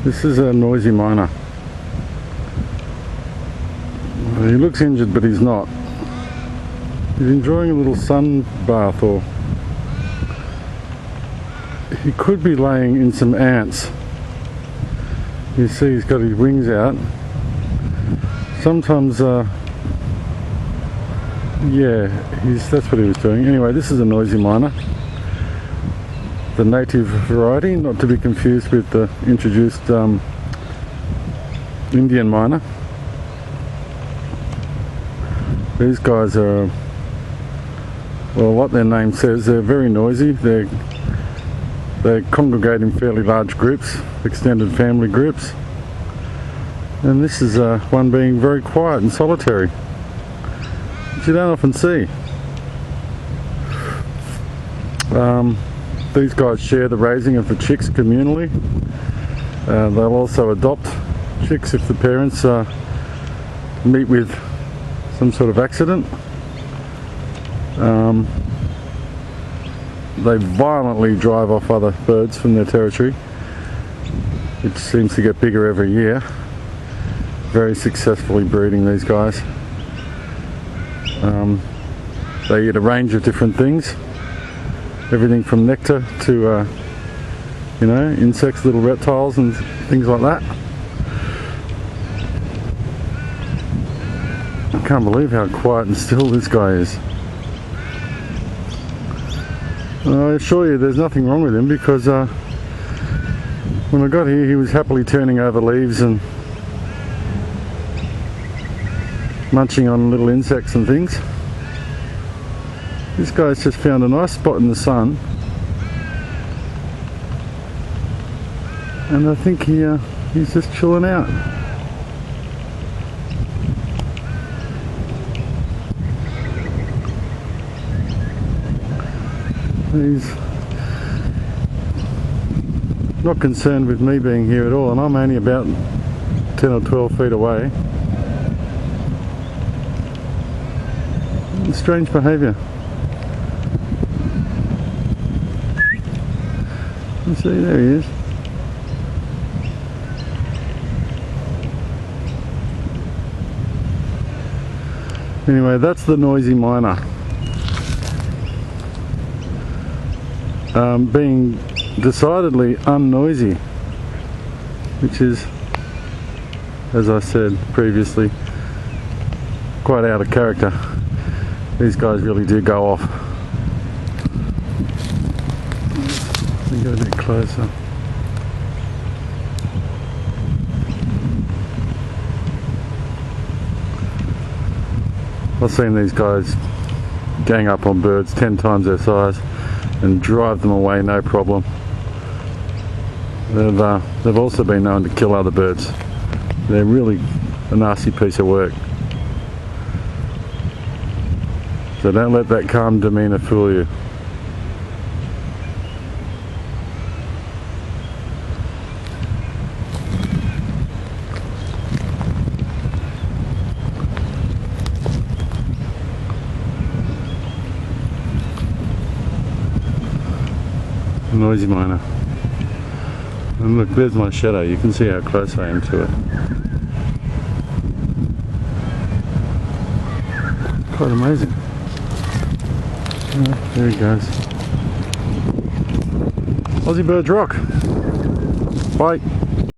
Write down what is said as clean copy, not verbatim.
This is a Noisy Myna. He looks injured, but he's not. He's enjoying a little sun bath, or he could be laying in some ants. You see he's got his wings out. Sometimes, yeah, that's what he was doing. Anyway, this is a Noisy Myna. The native variety, not to be confused with the introduced Indian Myna. These guys are, well, what their name says, they're very noisy. They congregate in fairly large groups, extended family groups. And this is one being very quiet and solitary, which you don't often see. These guys share the raising of the chicks communally. They'll also adopt chicks if the parents meet with some sort of accident. They violently drive off other birds from their territory, which seems to get bigger every year. Very successfully breeding, these guys. They eat a range of different things. Everything from nectar to, you know, insects, little reptiles and things like that. I can't believe how quiet and still this guy is. I assure you there's nothing wrong with him, because when I got here he was happily turning over leaves and munching on little insects and things. This guy's just found a nice spot in the sun, and I think he's just chilling out. He's not concerned with me being here at all, and I'm only about 10 or 12 feet away. Strange behaviour. You see, there he is. Anyway, that's the Noisy Myna. Being decidedly unnoisy, which is, as I said previously, quite out of character. These guys really do go off. Let me get a bit closer. I've seen these guys gang up on birds 10 times their size and drive them away, no problem. They've also been known to kill other birds. They're really a nasty piece of work. So don't let that calm demeanour fool you. Noisy Myna. And look, there's my shadow. You can see how close I am to it. Quite amazing. Oh, there he goes. Aussie birds rock. Bye.